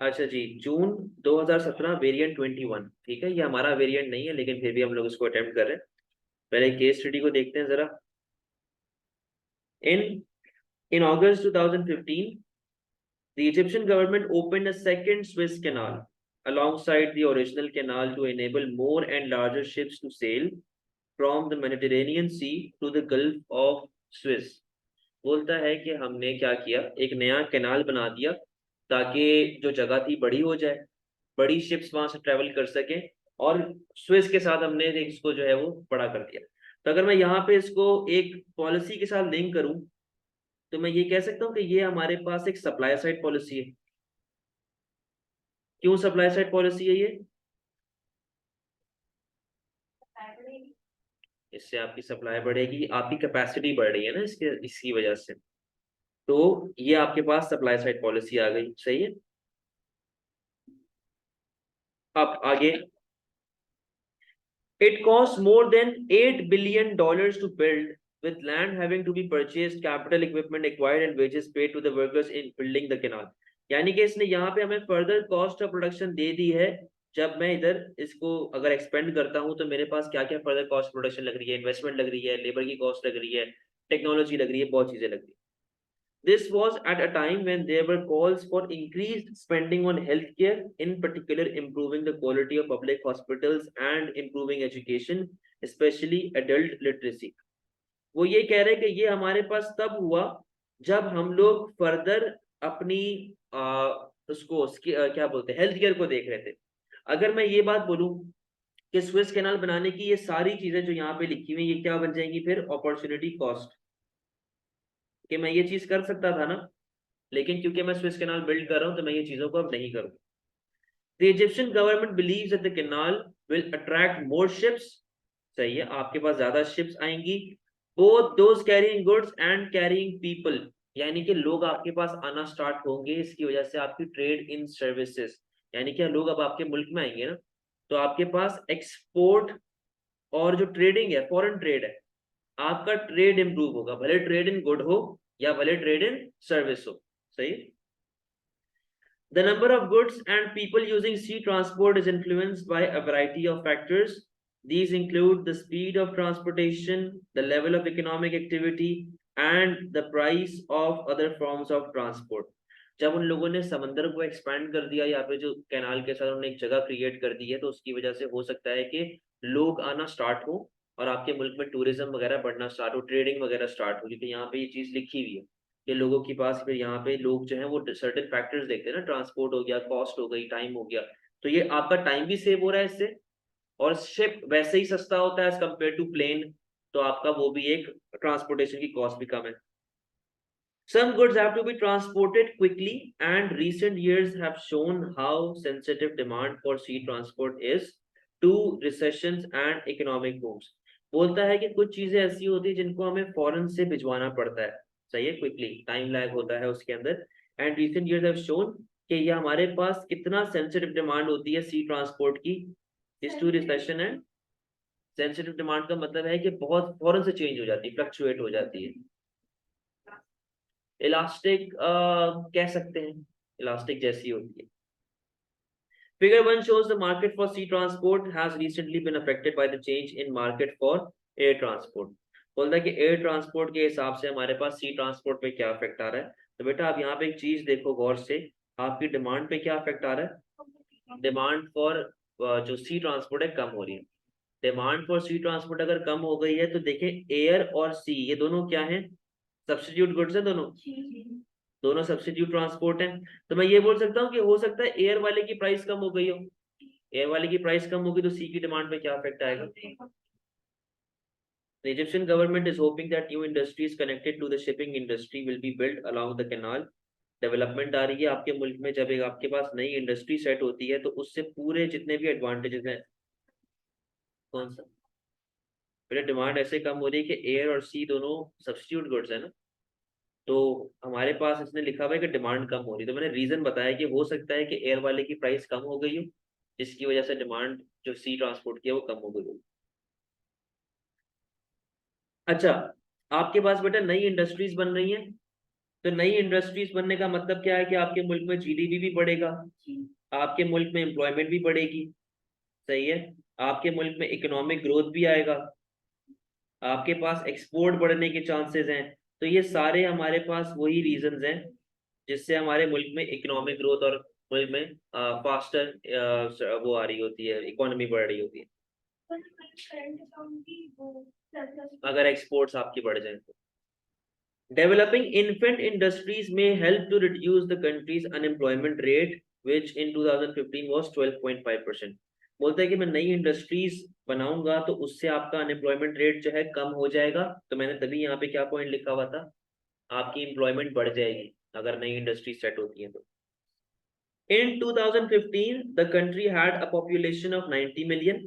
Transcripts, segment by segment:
अच्छा जी, जून 2017 वेरिएंट 21, ठीक है, ये हमारा वेरिएंट नहीं है लेकिन फिर भी हम लोग इसको अटेम्प्ट कर रहे हैं। पहले केस स्टडी को देखते हैं जरा। इन इन अगस्त 2015, the Egyptian government opened a second Suez Canal alongside the original canal to enable more and larger ships to sail from the Mediterranean Sea to the Gulf of Suez। बोलता है कि हमने क्या किया, एक नया कैनाल बना दिया ताकि जो जगह थी बड़ी हो जाए, बड़ी शिप्स वहां से ट्रेवल कर सकें, और स्विस के साथ हमने इसको जो है वो बड़ा कर दिया। तो अगर मैं यहाँ पे इसको एक पॉलिसी के साथ लिंक करूं तो मैं ये कह सकता हूँ कि ये हमारे पास एक सप्लाई साइड पॉलिसी है। क्यों सप्लाई साइड पॉलिसी है ये? इससे आपकी सप्लाई बढ़ेगी, आपकी कैपेसिटी बढ़ रही है ना इसके इसकी वजह से। तो ये आपके पास सप्लाई साइड पॉलिसी आ गई, सही है। अब आगे, it costs more than $8 billion to build, with land having to be purchased, capital equipment acquired, and wages paid to the workers in building the canal। यानी कि इसने यहाँ पे हमें फर्दर कॉस्ट ऑफ प्रोडक्शन दे दी है। जब मैं इधर इसको अगर एक्सपेंड करता हूँ तो मेरे पास क्या क्या फर्दर कॉस्ट प्रोडक्शन लग रही है, इन्वेस्टमेंट लग रही है, लेबर की कॉस्ट लग रही है, टेक्नोलॉजी लग रही है, बहुत चीजें लग रही है। This was at a time when there were calls for increased spending on healthcare, in particular improving the quality of public hospitals and improving education, especially adult literacy। वो ये कह रहे हैं कि ये हमारे पास तब हुआ जब हम लोग फर्दर अपनी क्या बोलते हैं, हेल्थ केयर को देख रहे थे। अगर मैं ये बात बोलूं कि स्विस कैनाल बनाने की ये सारी चीजें जो यहाँ पे लिखी हुई ये क्या बन जाएंगी फिर? Opportunity cost. कि मैं ये चीज कर सकता था ना, लेकिन क्योंकि मैं स्विस कैनाल बिल्ड कर रहा हूं तो मैं ये चीजों को अब नहीं करूँ। The Egyptian government believes that the canal will attract more ships. सही है, आपके पास ज्यादा शिप्स आएंगी, both those carrying goods and carrying people. यानी कि लोग आपके पास आना स्टार्ट होंगे, इसकी वजह से आपकी ट्रेड इन सर्विसेज, यानी कि लोग अब आपके मुल्क में आएंगे ना, तो आपके पास एक्सपोर्ट और जो ट्रेडिंग है, फॉरेन ट्रेड है, आपका ट्रेड इंप्रूव होगा, भले ट्रेड इन गुड हो या भले ट्रेड इन सर्विस हो। सही। The number of goods and people using sea transport is influenced by a variety of factors. These include the speed of transportation, the level of economic activity, and the price of other forms of transport। जब उन लोगों ने समंदर को expand कर दिया, या फिर जो कैनाल के साथ उन्होंने एक जगह क्रिएट कर दी है, तो उसकी वजह से हो सकता है कि लोग आना स्टार्ट हो और आपके मुल्क में टूरिज्म वगैरह बढ़ना स्टार्ट हो, ट्रेडिंग वगैरह स्टार्ट हो, क्योंकि यहाँ पे ये चीज लिखी हुई है कि लोगों के पास फिर यहाँ पे लोग जो है वो सर्टेन फैक्टर्स देखते हैं ना, ट्रांसपोर्ट हो गया, कॉस्ट हो गई, टाइम हो गया। तो ये आपका टाइम भी सेव हो रहा है इससे, और शिप वैसे ही सस्ता होता है एज कम्पेयर टू प्लेन, तो आपका वो भी एक ट्रांसपोर्टेशन की कॉस्ट भी कम है। Some goods have to be transported quickly, and recent years have shown how sensitive demand for sea transport is to recessions and economic booms। बोलता है कि कुछ चीजें ऐसी होती है जिनको हमें फॉरेन से भिजवाना पड़ता है, सही है, क्विकली, टाइम लैग होता है उसके अंदर। And recent years have shown कि ये हमारे पास कितना सेंसिटिव डिमांड होती है सी ट्रांसपोर्ट की, इस to recession and sensitive demand का मतलब है कि बहुत फॉरेन से चेंज हो जाती है, फ्लक्चुएट हो जाती है। इलास्टिक कह सकते हैं, इलास्टिक जैसी होती है। Figure 1 shows the market for sea transport has recently been affected by the change in market for air transport। बोलता है कि एयर ट्रांसपोर्ट के हिसाब से हमारे पास सी ट्रांसपोर्ट पे क्या इफेक्ट आ रहा है। तो बेटा आप यहाँ पे एक चीज देखो गौर से, आपकी डिमांड पे क्या इफेक्ट आ रहा है? डिमांड फॉर जो सी ट्रांसपोर्ट है कम हो रही है। डिमांड फॉर सी ट्रांसपोर्ट अगर कम हो गई है तो देखें, एयर और सी ये दोनों क्या है? सब्स्टिट्यूट गुड्स है दोनों, दोनों सब्स्टिट्यूट ट्रांसपोर्ट है। तो मैं ये बोल सकता हूँ कि हो सकता है एयर वाले की प्राइस कम हो गई हो, एयर वाले की प्राइस कम होगी तो सी की डिमांड पे क्या इफेक्ट आएगा? The Egyptian government is hoping that new industries connected to the shipping industry will be built along the canal। Development आ रही है आपके मुल्क में, जब एक आपके पास नई इंडस्ट्री सेट होती है तो उससे पूरे जितने भी एडवांटेजेस हैं। कौन सा? मेरे डिमांड ऐसे कम हो रही है कि एयर और सी दोनों सब्स्टिट्यूट गुड्स है ना, तो हमारे पास इसने लिखा हुआ है कि डिमांड कम हो रही है, तो मैंने रीजन बताया कि हो सकता है कि एयर वाले की प्राइस कम हो गई हो, जिसकी वजह से डिमांड जो सी ट्रांसपोर्ट की है वो कम हो गई हो। अच्छा, आपके पास बेटा नई इंडस्ट्रीज बन रही हैं, तो नई इंडस्ट्रीज बनने का मतलब क्या है कि आपके मुल्क में जीडीपी भी बढ़ेगा, आपके मुल्क में एम्प्लॉयमेंट भी बढ़ेगी, सही है, आपके मुल्क में इकोनॉमिक ग्रोथ भी आएगा, आपके पास एक्सपोर्ट बढ़ने के चांसेस हैं। तो ये सारे हमारे पास वही रीजंस हैं जिससे हमारे मुल्क में इकोनॉमिक ग्रोथ और मुल्क में फास्टर वो आ रही होती है, इकोनॉमी बढ़ रही होती है, अगर एक्सपोर्ट्स आपकी बढ़ जाए तो। Developing infant industries may help to reduce the country's unemployment rate, which in 2015 was 12.5%. बोलता है कि मैं नई इंडस्ट्रीज बनाऊंगा तो उससे आपका अनएम्प्लॉयमेंट रेट जो है कम हो जाएगा। तो मैंने तभी यहाँ पे क्या पॉइंट लिखा हुआ था, आपकी एम्प्लॉयमेंट बढ़ जाएगी अगर नई इंडस्ट्री सेट होती है तो। In 2015, the country had a population of 90 million.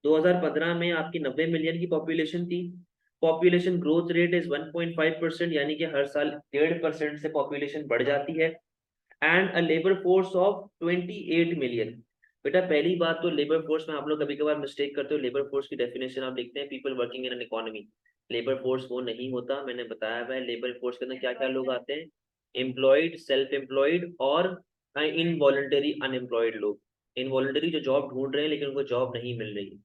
2015 में आपकी 90 मिलियन की पॉपुलेशन थी। पॉपुलेशन ग्रोथ रेट इज 1.5%, यानी कि हर साल 1.5% से पॉपुलेशन बढ़ जाती है। And a labour force of 28 million. बेटा पहली बात तो लेबर फोर्स में आप लोग कभी कभार मिस्टेक करते हो, लेबर फोर्स की डेफिनेशन आप लिखते हैं people working in an economy. Labour force वो नहीं होता, मैंने बताया हुआ है लेबर फोर्स के अंदर क्या क्या लोग आते हैं, एम्प्लॉयड, सेल्फ एम्प्लॉयड और इनवॉलंटरी अनएम्प्लॉयड लोग। इनवॉलंटरी जो जॉब ढूंढ रहे हैं लेकिन उनको जॉब नहीं मिल रही।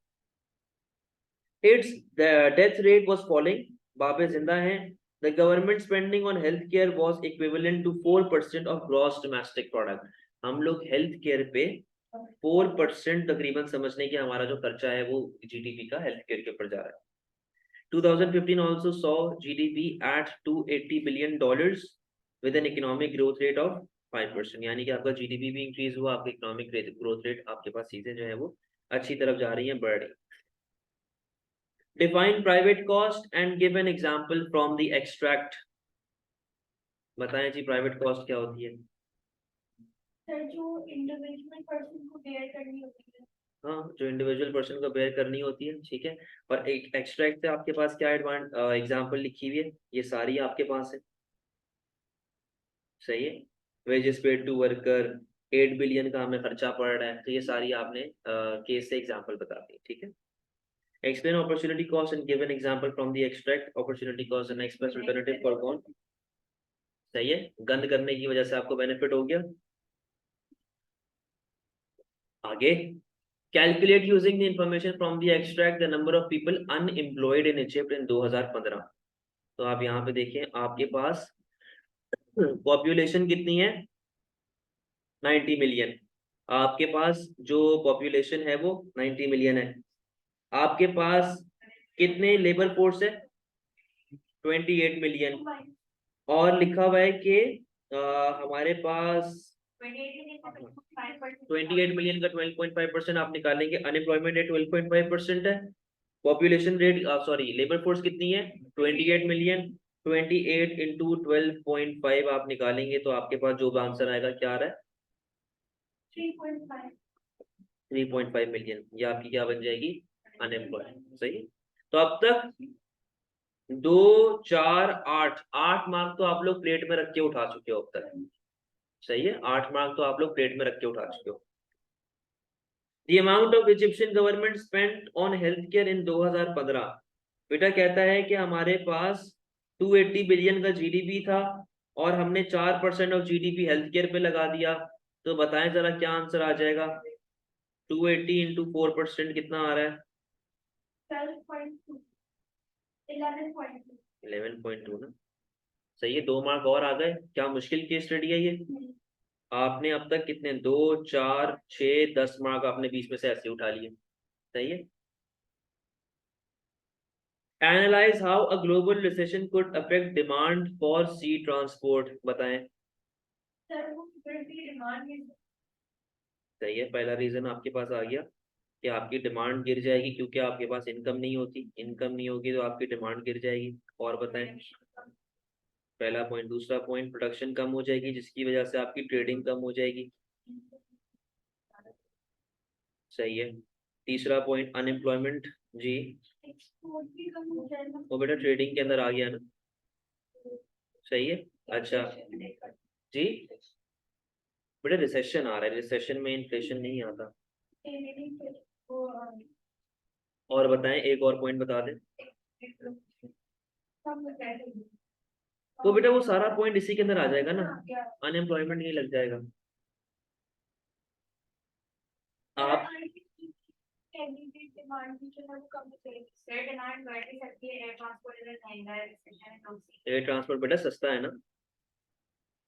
Its the death rate was falling, बाबे जिंदा हैं। The government spending on healthcare was equivalent to 4% of gross domestic product. हम लोग हेल्थ केयर पे 4% तकरीबन समझने की हमारा जो खर्चा है वो जीडीपी का हेल्थ केयर के ऊपर जा रहा है। 2015 also saw GDP at $280 billion with an economic growth rate of 5%, यानी कि आपका जीडीपी भी इंक्रीज हुआ, आपका इकोनॉमिक ग्रोथ रेट आपके पास चीजें जो है वो अच्छी तरफ जा रही हैं, बढ़ रही। Define private cost and give an example from the extract. बताएं जी प्राइवेट कॉस्ट क्या होती है। सर जो इंडिविजुअल पर्सन को बेयर करनी होती है। हाँ, जो इंडिविजुअल पर्सन को बेयर करनी होती है, ठीक है। और एक एक्सट्रैक्ट से आपके पास क्या एग्जांपल लिखी हुई है, ये सारी आपके पास है, सही है। Wages paid to worker 8 billion का हमें खर्चा पड़ रहा है, तो ये सारी आपने केस से एग्जांपल बता दी, ठीक है। Explain opportunity cost and give an example from the extract. Opportunity cost and next best alternative for कौन, सही है। गंद करने की वजह से आपको बेनिफिट हो गया। आगे, calculate using the information from the extract the number of people unemployed in Egypt in 2015। तो आप यहाँ पे देखें, आपके पास पॉपुलेशन कितनी है, 90 मिलियन। आपके पास जो पॉपुलेशन है वो 90 मिलियन है। आपके पास कितने लेबर फोर्स है, 28 मिलियन। और लिखा हुआ है कि हमारे पास 28 मिलियन का 12.5% आप निकालेंगे, अनएम्प्लॉयमेंट रेट 12.5% है। Population rate sorry labour force कितनी है, 28 मिलियन। 28 इंटू 12.5 आप निकालेंगे तो आपके पास जो आंसर आएगा क्या आ रहा है, 3.5 मिलियन। ये आपकी क्या बन जाएगी, अनएम्प्लॉयड, सही। तो अब तक 2 4 8 8 मार्क तो आप लोग प्लेट में रख के उठा चुके हो अब तक, सही है। 8 मार्क तो आप लोग प्लेट में रख के उठा चुके हो। The amount of Egyptian government spent on healthcare in 2015, बेटा कहता है कि हमारे पास 280 बिलियन का जीडीपी था और हमने 4% ऑफ जीडीपी हेल्थ केयर पे लगा दिया। तो बताएं जरा क्या आंसर आ जाएगा, 280 इंटू 4% कितना आ रहा है, 11.2 ना, सही है। 2 मार्क और आ गए। क्या मुश्किल केस स्टडी है ये, आपने अब तक कितने 2 4 6 10 मार्क आपने 20 में से ऐसे उठा लिए, सही है। Analyze how a global recession could affect demand for sea transport, बताएं। सही है, पहला रीजन आपके पास आ गया कि आपकी डिमांड गिर जाएगी क्योंकि आपके पास इनकम नहीं होती, इनकम नहीं होगी तो आपकी डिमांड गिर जाएगी। और बताएं, पहला पॉइंट। दूसरा पॉइंट, प्रोडक्शन कम हो जाएगी जिसकी वजह से आपकी ट्रेडिंग कम हो जाएगी, सही है। तीसरा पॉइंट, अनएम्प्लॉयमेंट, जी वो बेटा ट्रेडिंग के अंदर आ गया ना, सही है। अच्छा जी, बेटा रिसेशन आ रहा है, रिसेशन में इन्फ्लेशन नहीं आता। और बताएं, एक और पॉइंट बता दें। तो बेटा वो सारा पॉइंट इसी के अंदर आ जाएगा ना, हाँ, क्या अनएम्प्लॉयमेंट नहीं लग जाएगा। आप कैंडिडेट डिमांड भी जो है वो कम है, स्टेट डिमांड बढ़ नहीं सकती है, एयर ट्रांसपोर्ट इधर महंगा है, एयर ट्रांसपोर्ट बेटा सस्ता है ना,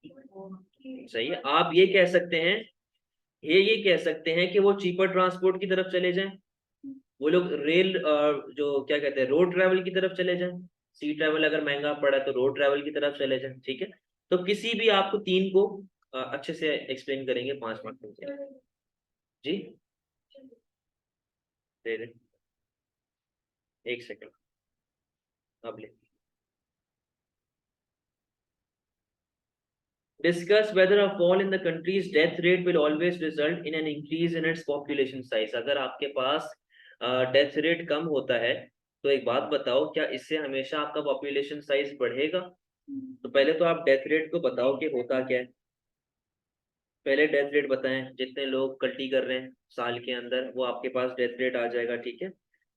कि सही है। आप ये कह सकते हैं, ये कह सकते हैं कि वो चीपर ट्रांसपोर्ट की तरफ चले जाएं, वो लोग रेल जो क्या कहते हैं रोड ट्रैवल की तरफ चले जाएं, सी ट्रैवल अगर महंगा पड़ा तो रोड ट्रैवल की तरफ चले जाएं, ठीक है। तो किसी भी आपको तीन को अच्छे से एक्सप्लेन करेंगे 5 मार्क के लिए। जी दे दे, एक सेकंड, अब ले। Discuss whether a fall in the country's death rate will always result in an increase in its population size। अगर आपके पास डेथ रेट कम होता है तो एक बात बताओ, क्या इससे हमेशा आपका पॉपुलेशन साइज बढ़ेगा? तो पहले तो आप डेथ रेट को बताओ कि होता क्या है, पहले डेथ रेट बताएं, जितने लोग कल्टी कर रहे हैं साल के अंदर वो आपके पास डेथ रेट आ जाएगा, ठीक है।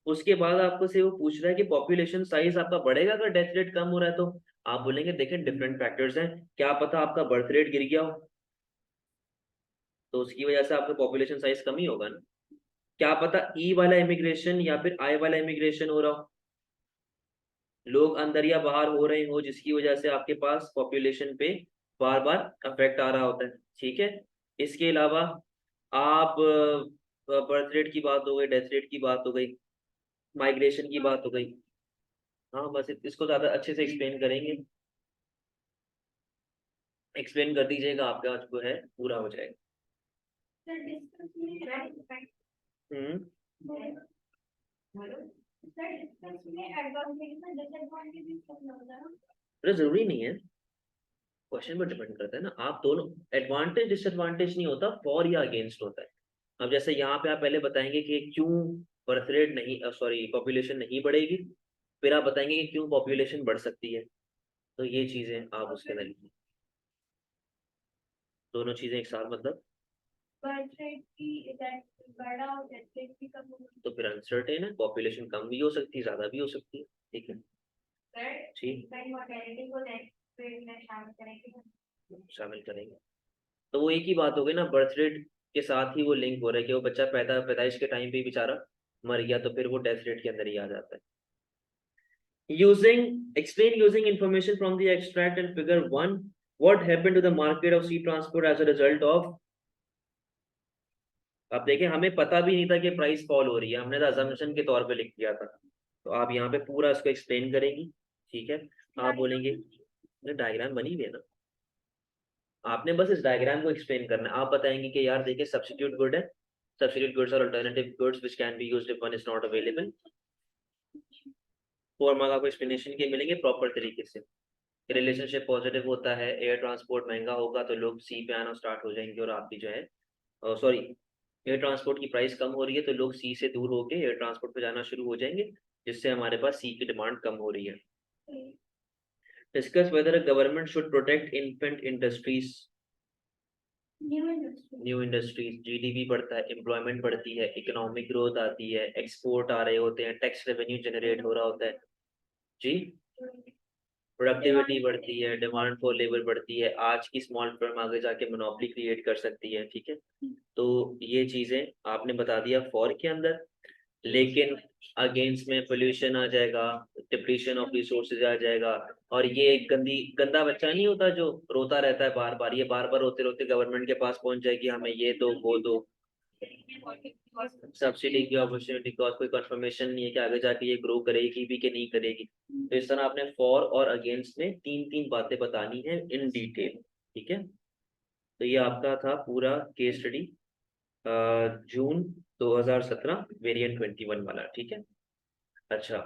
उसके बाद आपको से वो पूछ रहा है कि पॉपुलेशन साइज आपका बढ़ेगा अगर डेथ रेट कम हो रहा है, तो आप बोलेंगे देखें डिफरेंट फैक्टर्स हैं, क्या पता आपका बर्थ रेट गिर गया हो तो उसकी वजह से आपका पॉपुलेशन साइज कम ही होगा ना। क्या पता ई वाला इमिग्रेशन या फिर आई वाला इमिग्रेशन हो रहा हो, लोग अंदर या बाहर हो रहे हो जिसकी वजह से आपके पास पॉपुलेशन पे बार बार अफेक्ट आ रहा होता है, ठीक है। इसके अलावा आप बर्थ रेट की बात हो गई, डेथ रेट की बात हो गई, माइग्रेशन की बात हो गई। हाँ बस इसको ज्यादा अच्छे से एक्सप्लेन करेंगे, एक्सप्लेन कर दीजिएगा, आपका जो है पूरा हो जाएगा। हम्म अरे जरूरी नहीं है, क्वेश्चन पर डिपेंड करता है ना। आप दोनों, एडवांटेज डिसएडवांटेज नहीं होता, फॉर या अगेंस्ट होता है। अब जैसे यहाँ पे आप पहले बताएंगे कि क्यों बर्थ रेट नहीं, सॉरी पॉपुलेशन नहीं बढ़ेगी, फिर आप बताएंगे कि क्यों पॉपुलेशन बढ़ सकती है, तो ये चीजें आप उसके अंदर लिखिए। दोनों चीजें एक साथ मतलब, तो फिर अनसर्टेन है, पॉपुलेशन कम भी हो सकती है ज्यादा भी हो सकती है, ठीक है ठीक, शामिल करेंगे। तो वो एक ही बात हो गई ना, बर्थ रेट के साथ ही वो लिंक हो रहा है कि वो बच्चा पैदाइश के टाइम पे ही बेचारा मर गया तो फिर वो डेथ रेट के अंदर ही आ जाता है। Explain using information from the extract and figure 1 what happened to the market of sea transport as a result of। अब देखें हमें पता भी नहीं था कि प्राइस फॉल हो रही है, हमने तो अजम्पशन के तौर पे लिख दिया था, तो आप यहाँ पे पूरा इसको एक्सप्लेन करेंगी, ठीक है। आप बोलेंगे डायग्राम बनी हुई है ना, आपने बस इस डायग्राम को एक्सप्लेन करना है। आप बताएंगे कि यार देखिए सब्स्टिट्यूट गुड है, सब्स्टिट्यूट गुड्स और alternative goods which can be used if one is not available. 4 mark आपको एक्सप्लेनेशन के मिलेंगे प्रॉपर तरीके से। रिलेशनशिप पॉजिटिव होता है, एयर ट्रांसपोर्ट महंगा होगा तो लोग सी पे आना स्टार्ट हो जाएंगे और आपकी जो है सॉरी एयर ट्रांसपोर्ट की प्राइस कम हो रही है तो लोग सी से दूर होकर एयर ट्रांसपोर्ट पे जाना शुरू हो जाएंगे, जिससे हमारे पास सी की डिमांड कम हो रही है। Discuss whether government should protect infant industries. New industries, GDP बढ़ता है, एम्प्लॉयमेंट बढ़ती है, इकोनॉमिक ग्रोथ आती है, एक्सपोर्ट आ रहे होते हैं, टैक्स रेवेन्यू जनरेट हो रहा होता है जी, प्रोडक्टिविटी बढ़ती है, डिमांड फॉर लेबर बढ़ती है, आज की स्मॉल फर्म आगे जाके मोनोपोली क्रिएट कर सकती है, ठीक है। तो ये चीजें आपने बता दिया फॉर के अंदर, लेकिन अगेंस्ट में पोल्यूशन आ जाएगा, डिप्लीशन ऑफ रिसोर्सेज आ जाएगा, और ये एक गंदा बच्चा नहीं होता जो रोता रहता है बार बार, ये बार बार रोते रोते गवर्नमेंट के पास पहुंच जाएगी हमें ये दो वो दो, सब्सिडी की अपॉर्चुनिटी कॉस्ट, कोई कंफर्मेशन नहीं है कि आगे जाके ये ग्रो करेगी भी कि नहीं करेगी। तो इस तरह आपने फॉर और अगेंस्ट में तीन तीन बातें बतानी है इन डिटेल, ठीक है। तो ये आपका था पूरा केस स्टडी जून 2017 वेरिएंट 21 वाला, ठीक है। अच्छा